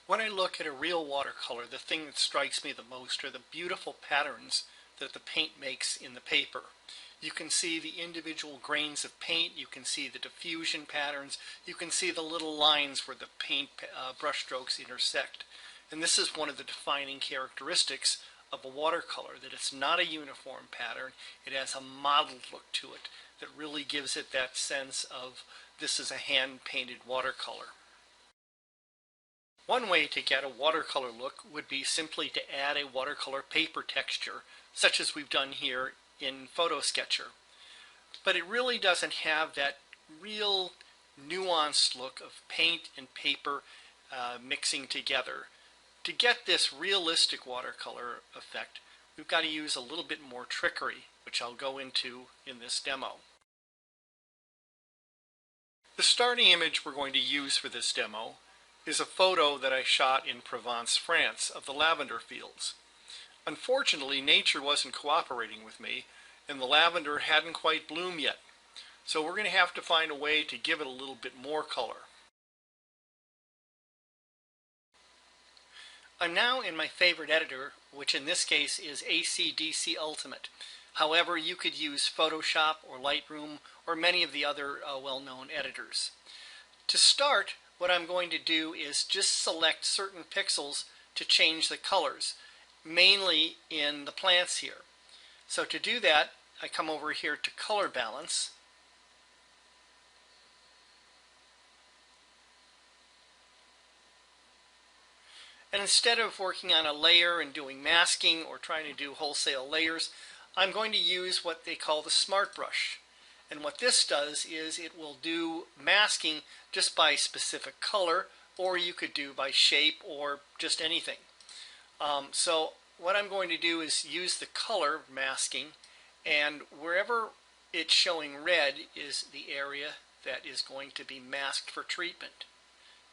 When I look at a real watercolor, the thing that strikes me the most are the beautiful patterns that the paint makes in the paper. You can see the individual grains of paint, you can see the diffusion patterns, you can see the little lines where the paint brush strokes intersect. And this is one of the defining characteristics of a watercolor, that it's not a uniform pattern, it has a mottled look to it that really gives it that sense of this is a hand-painted watercolor. One way to get a watercolor look would be simply to add a watercolor paper texture, such as we've done here in Fotosketcher. But it really doesn't have that real nuanced look of paint and paper mixing together. To get this realistic watercolor effect, we've got to use a little bit more trickery, which I'll go into in this demo. The starting image we're going to use for this demo is a photo that I shot in Provence, France, of the lavender fields. Unfortunately, nature wasn't cooperating with me, and the lavender hadn't quite bloomed yet. So we're going to have to find a way to give it a little bit more color. I'm now in my favorite editor, which in this case is ACDsee Ultimate. However, you could use Photoshop or Lightroom or many of the other well-known editors. To start, what I'm going to do is just select certain pixels to change the colors, mainly in the plants here. So to do that, I come over here to Color Balance. And instead of working on a layer and doing masking or trying to do wholesale layers, I'm going to use what they call the Smart Brush. And what this does is it will do masking just by specific color, or you could do by shape or just anything. So what I'm going to do is use the color masking, and wherever it's showing red is the area that is going to be masked for treatment.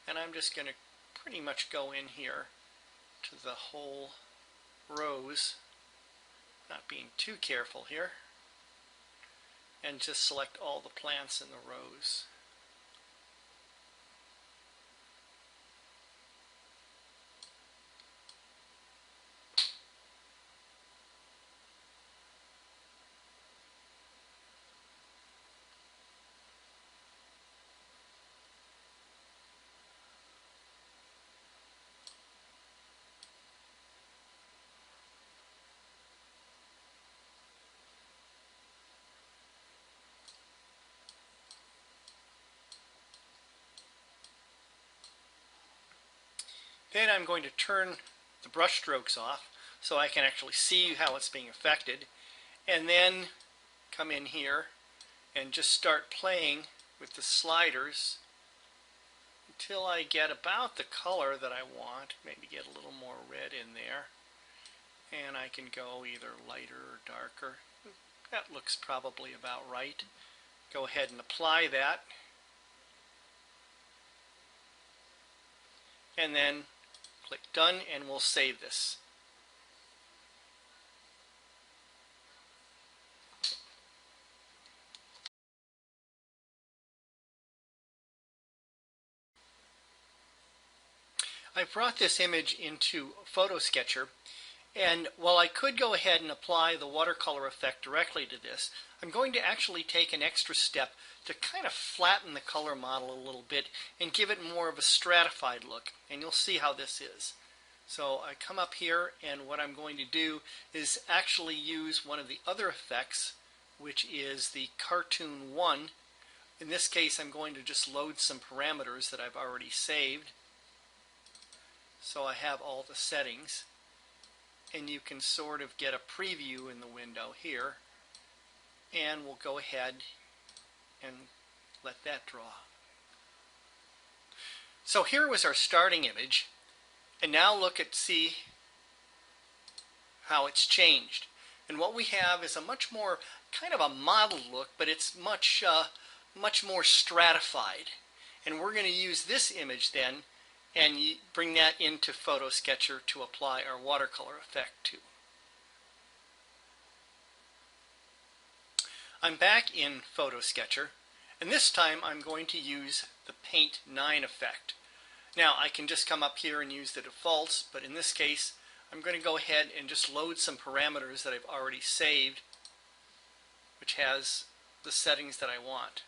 And I'm just going to pretty much go in here to the whole rows, not being too careful here, and just select all the plants in the rows. Then I'm going to turn the brush strokes off so I can actually see how it's being affected, and then come in here and just start playing with the sliders until I get about the color that I want. Maybe get a little more red in there, and I can go either lighter or darker. That looks probably about right. Go ahead and apply that, and then click Done, and we'll save this. I brought this image into Fotosketcher, and while I could go ahead and apply the watercolor effect directly to this, I'm going to actually take an extra step to kind of flatten the color model a little bit and give it more of a stratified look, and you'll see how this is. So I come up here, and what I'm going to do is actually use one of the other effects, which is the Cartoon 1. In this case, I'm going to just load some parameters that I've already saved. So I have all the settings, and you can sort of get a preview in the window here, and we'll go ahead and let that draw. So here was our starting image, and now look at see how it's changed. And what we have is a much more kind of a mottled look, but it's much more stratified. And we're going to use this image then and bring that into Fotosketcher to apply our watercolor effect to. I'm back in Fotosketcher, and this time I'm going to use the Paint 9 effect. Now I can just come up here and use the defaults, but in this case I'm going to go ahead and just load some parameters that I've already saved, which has the settings that I want.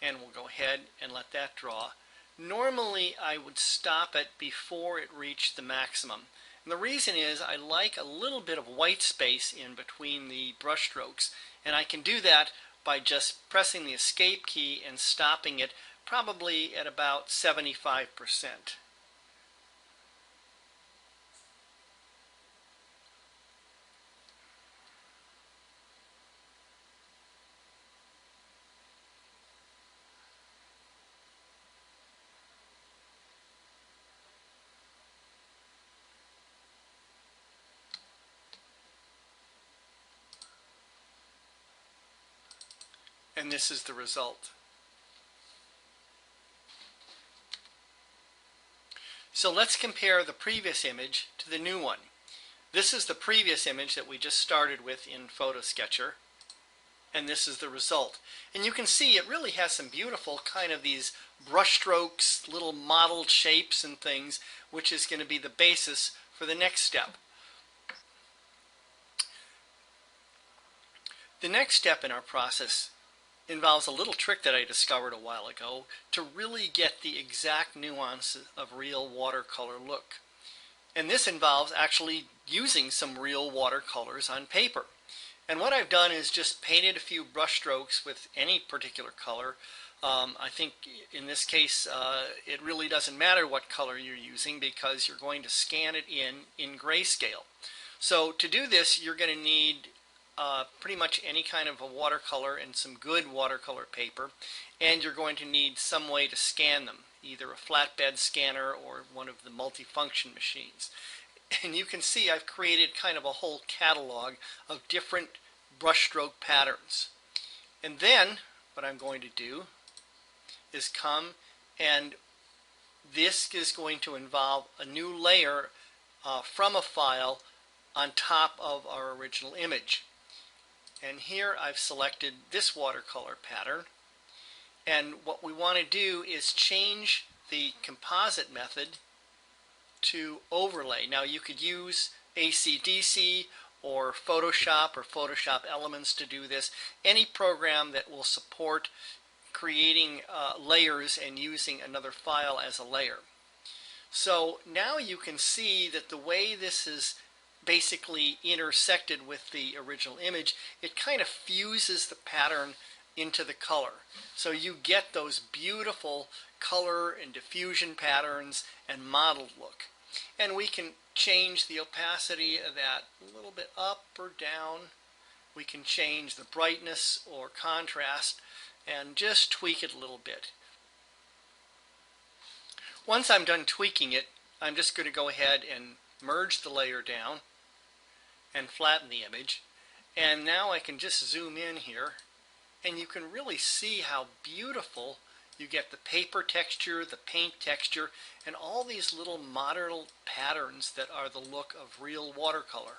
And we'll go ahead and let that draw. Normally I would stop it before it reached the maximum. And the reason is I like a little bit of white space in between the brush strokes, and I can do that by just pressing the escape key and stopping it probably at about 75%. And this is the result. So let's compare the previous image to the new one. This is the previous image that we just started with in Fotosketcher, and this is the result. And you can see it really has some beautiful kind of these brush strokes, little modeled shapes and things, which is going to be the basis for the next step. The next step in our process involves a little trick that I discovered a while ago to really get the exact nuances of real watercolor look. And this involves actually using some real watercolors on paper. And what I've done is just painted a few brush strokes with any particular color. I think in this case it really doesn't matter what color you're using because you're going to scan it in grayscale. So to do this you're going to need pretty much any kind of a watercolor and some good watercolor paper, and you're going to need some way to scan them, either a flatbed scanner or one of the multifunction machines. And you can see I've created kind of a whole catalog of different brushstroke patterns. And then what I'm going to do is come, and this is going to involve a new layer from a file on top of our original image. And here I've selected this watercolor pattern, and what we want to do is change the composite method to overlay. Now you could use ACDsee or Photoshop Elements to do this. Any program that will support creating layers and using another file as a layer. So now you can see that the way this is basically intersected with the original image, it kind of fuses the pattern into the color. So you get those beautiful color and diffusion patterns and modeled look. And we can change the opacity of that a little bit up or down. We can change the brightness or contrast and just tweak it a little bit. Once I'm done tweaking it, I'm just going to go ahead and merge the layer down and flatten the image. And now I can just zoom in here, and you can really see how beautiful you get the paper texture, the paint texture, and all these little model patterns that are the look of real watercolor.